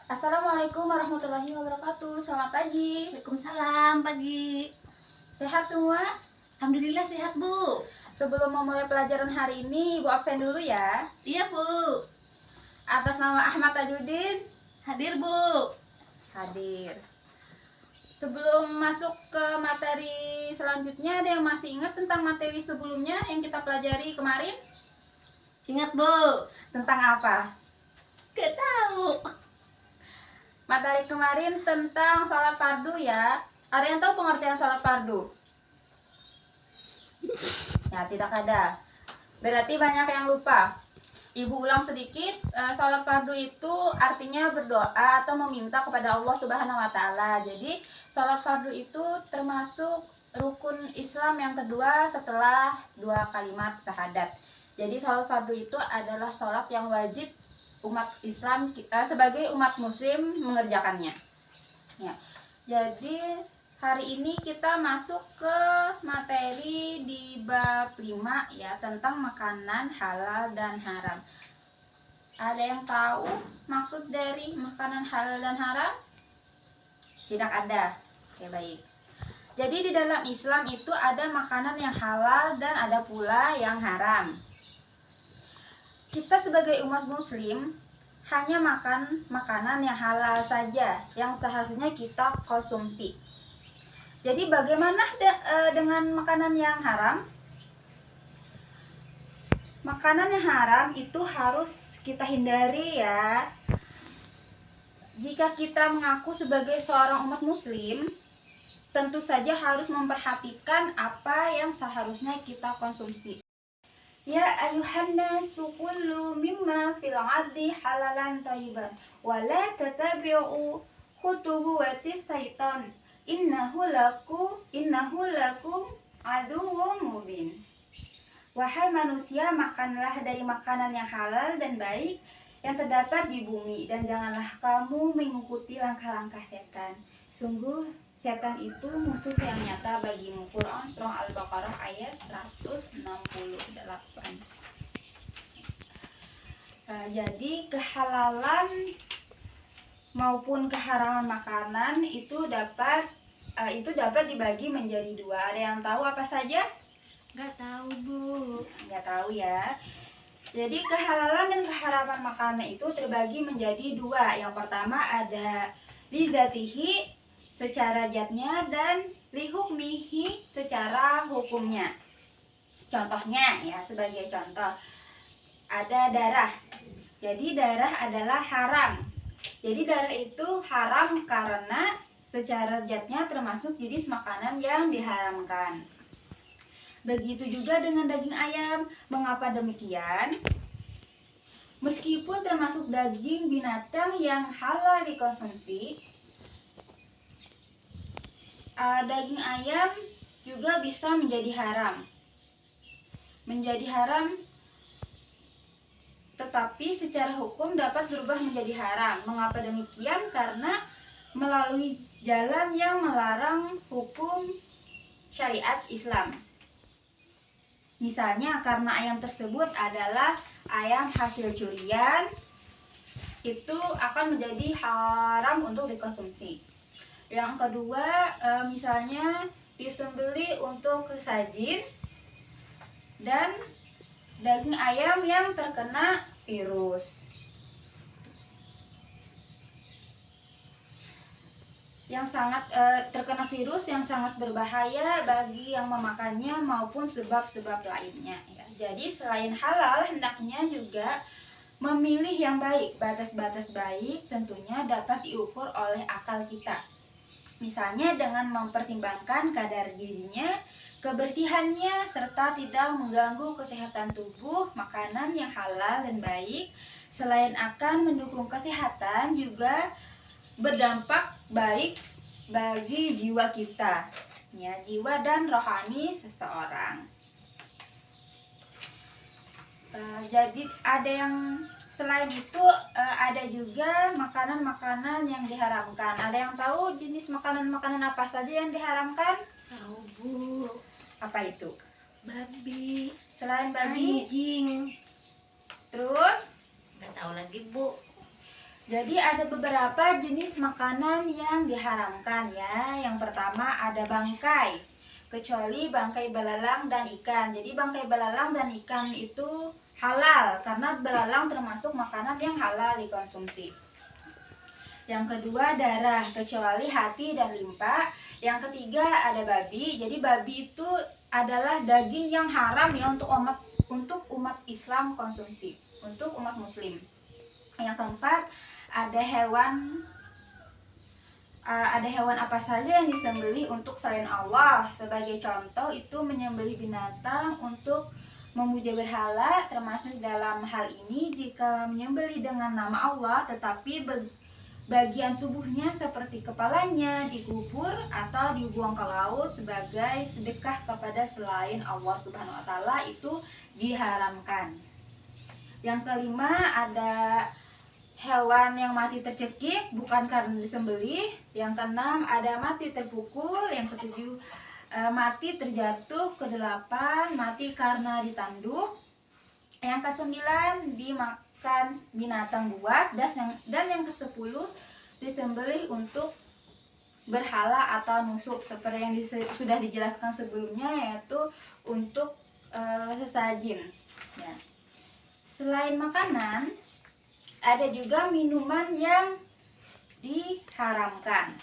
Assalamualaikum warahmatullahi wabarakatuh. Selamat pagi. Waalaikumsalam pagi. Sehat semua? Alhamdulillah sehat, Bu. Sebelum memulai pelajaran hari ini, Ibu absen dulu ya. Iya, Bu. Atas nama Ahmad Tajudin, Hadir, Bu. hadir. Sebelum masuk ke materi selanjutnya, ada yang masih ingat tentang materi sebelumnya yang kita pelajari kemarin? Ingat, Bu? Tentang apa? Gak tahu. Materi kemarin tentang sholat fardu ya. Ada yang tahu pengertian sholat fardu? Ya, tidak ada. Berarti banyak yang lupa. Ibu ulang sedikit, sholat fardu itu artinya berdoa atau meminta kepada Allah Subhanahu wa Ta'ala. Jadi, sholat fardu itu termasuk rukun Islam yang kedua setelah dua kalimat syahadat. Jadi, sholat fardu itu adalah sholat yang wajib umat Islam sebagai umat Muslim mengerjakannya. Ya, jadi hari ini kita masuk ke materi di bab 5 ya, tentang makanan halal dan haram. Ada yang tahu maksud dari makanan halal dan haram? Tidak ada. Oke, baik. Jadi di dalam Islam itu ada makanan yang halal dan ada pula yang haram. Kita sebagai umat Muslim hanya makan makanan yang halal saja yang seharusnya kita konsumsi. Jadi bagaimana dengan makanan yang haram? Makanan yang haram itu harus kita hindari ya. Jika kita mengaku sebagai seorang umat Muslim, tentu saja harus memperhatikan apa yang seharusnya kita konsumsi. Ya ayuhan nasu kullu mimma fil ardi halalan thayyiban wa la tatabi'u khutuwati syaitan innahu lakum aduwwum mubin. Wahai manusia, makanlah dari makanan yang halal dan baik yang terdapat di bumi, dan janganlah kamu mengikuti langkah-langkah setan. Sungguh setan itu musuh yang nyata bagimu. Quran Surah Al-Baqarah ayat 168. Jadi kehalalan maupun keharaman makanan itu dapat dibagi menjadi dua. Ada yang tahu apa saja? Gak tahu, Bu. Nggak tahu ya. Jadi kehalalan dan keharaman makanan itu terbagi menjadi dua. Yang pertama ada lizatihi secara zatnya dan lihukmihi secara hukumnya. Contohnya ya, sebagai contoh ada darah. Jadi darah adalah haram. Jadi darah itu haram karena secara zatnya termasuk jenis makanan yang diharamkan. Begitu juga dengan daging ayam. Mengapa demikian? Meskipun termasuk daging binatang yang halal dikonsumsi, daging ayam juga bisa menjadi haram. Tetapi secara hukum dapat berubah menjadi haram. Mengapa demikian? Karena melalui jalan yang melarang hukum syariat Islam. Misalnya karena ayam tersebut adalah ayam hasil curian, itu akan menjadi haram untuk dikonsumsi. Yang kedua, misalnya disembeli untuk sesajen dan daging ayam yang terkena virus. Yang sangat terkena virus yang sangat berbahaya bagi yang memakannya maupun sebab-sebab lainnya ya. Jadi selain halal, hendaknya juga memilih yang baik. Batas-batas baik tentunya dapat diukur oleh akal kita. Misalnya dengan mempertimbangkan kadar gizinya, kebersihannya, serta tidak mengganggu kesehatan tubuh. Makanan yang halal dan baik selain akan mendukung kesehatan juga berdampak baik bagi jiwa kita ya, jiwa dan rohani seseorang. Jadi ada yang selain itu, ada juga makanan-makanan yang diharamkan. Ada yang tahu jenis makanan-makanan apa saja yang diharamkan? Tahu, Bu. Apa itu? Babi. Selain babi, anjing. terus? Gak tahu lagi, Bu. Jadi ada beberapa jenis makanan yang diharamkan ya. Yang pertama ada bangkai, kecuali bangkai belalang dan ikan. Jadi bangkai belalang dan ikan itu halal karena belalang termasuk makanan yang halal dikonsumsi. Yang kedua darah, kecuali hati dan limpa. Yang ketiga ada babi. Jadi babi itu adalah daging yang haram ya untuk umat Islam konsumsi, untuk umat Muslim. Yang keempat ada hewan apa saja yang disembelih untuk selain Allah. Sebagai contoh itu menyembelih binatang untuk memuja berhala, termasuk dalam hal ini jika menyembelih dengan nama Allah tetapi bagian tubuhnya seperti kepalanya dikubur atau dibuang ke laut sebagai sedekah kepada selain Allah Subhanahu wa taala, itu diharamkan. Yang kelima ada hewan yang mati tercekik bukan karena disembelih. Yang keenam ada mati terpukul. Yang ketujuh mati terjatuh. Kedelapan mati karena ditanduk. Yang kesembilan dimakan binatang buas. Dan yang kesepuluh disembelih untuk berhala atau nusuk, seperti yang sudah dijelaskan sebelumnya, yaitu untuk sesajin ya. Selain makanan ada juga minuman yang diharamkan.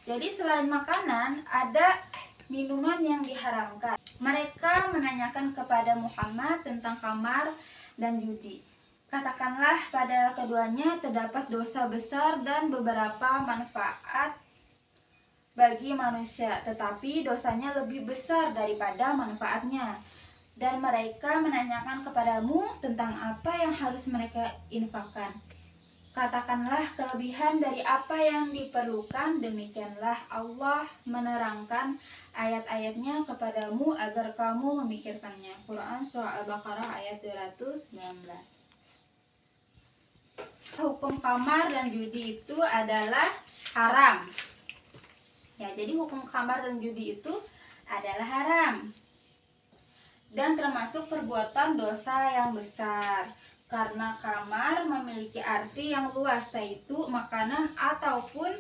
Jadi selain makanan ada minuman yang diharamkan. Mereka menanyakan kepada Muhammad tentang khamar dan judi. Katakanlah pada keduanya terdapat dosa besar dan beberapa manfaat bagi manusia, tetapi dosanya lebih besar daripada manfaatnya. Dan mereka menanyakan kepadamu tentang apa yang harus mereka infakkan. Katakanlah kelebihan dari apa yang diperlukan, demikianlah Allah menerangkan ayat-ayatnya kepadamu agar kamu memikirkannya. Quran Surah Al-Baqarah ayat 219. Hukum khamar dan judi itu adalah haram. Ya, jadi hukum khamar dan judi itu adalah haram. Dan termasuk perbuatan dosa yang besar. Karena khamar memiliki arti yang luas, yaitu makanan ataupun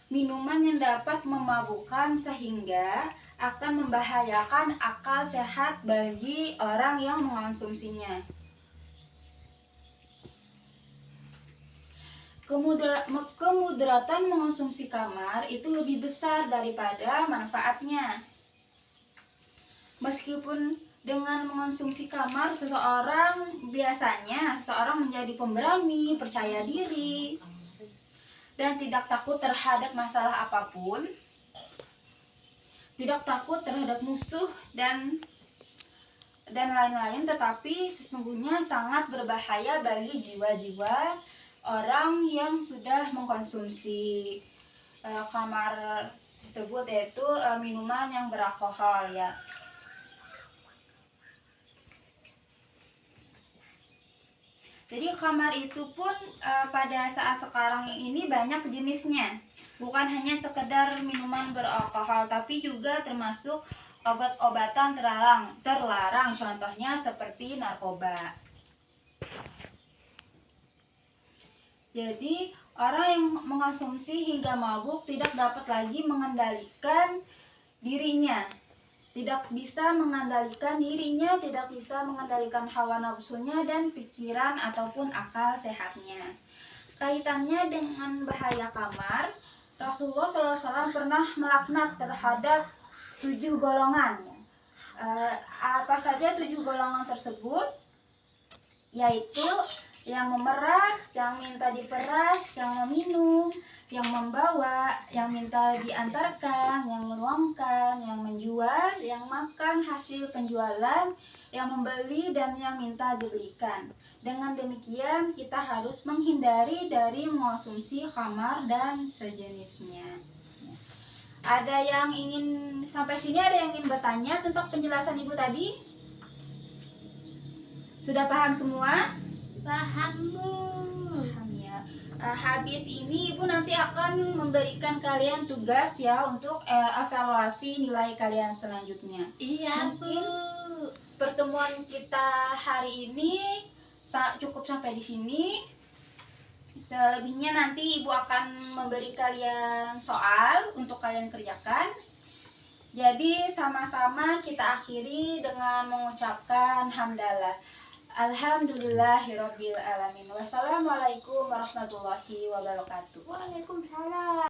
minuman yang dapat memabukkan sehingga akan membahayakan akal sehat bagi orang yang mengonsumsinya. Kemudaratan mengonsumsi khamar itu lebih besar daripada manfaatnya. Meskipun dengan mengonsumsi khamar seseorang menjadi pemberani, percaya diri, dan tidak takut terhadap masalah apapun, tidak takut terhadap musuh dan lain-lain, tetapi sesungguhnya sangat berbahaya bagi jiwa-jiwa orang yang sudah mengkonsumsi khamar tersebut, yaitu minuman yang beralkohol ya. Jadi khamar itu pun pada saat sekarang ini banyak jenisnya. Bukan hanya sekedar minuman beralkohol, tapi juga termasuk obat-obatan terlarang, contohnya seperti narkoba. Jadi orang yang mengonsumsi hingga mabuk tidak dapat lagi mengendalikan dirinya. Tidak bisa mengendalikan hawa nafsunya dan pikiran ataupun akal sehatnya. Kaitannya dengan bahaya khamar, Rasulullah SAW pernah melaknat terhadap 7 golongan. Apa saja 7 golongan tersebut? Yaitu yang memeras, yang minta diperas, yang meminum, yang membawa, yang minta diantarkan, yang menuangkan, yang menjual, yang makan hasil penjualan, yang membeli, dan yang minta dibelikan. Dengan demikian kita harus menghindari dari mengonsumsi khamar dan sejenisnya. Ada yang ingin sampai sini ada yang ingin bertanya tentang penjelasan Ibu tadi? Sudah paham semua? Paham, Bu. Paham ya. Habis ini Ibu nanti akan memberikan kalian tugas ya untuk evaluasi nilai kalian selanjutnya. Iya, Mungkin Bu. pertemuan kita hari ini cukup sampai di sini. Selebihnya nanti Ibu akan memberi kalian soal untuk kalian kerjakan. Jadi sama-sama kita akhiri dengan mengucapkan hamdalah. Alhamdulillahirabbil alamin. Wassalamualaikum warahmatullahi wabarakatuh. Waalaikumsalam.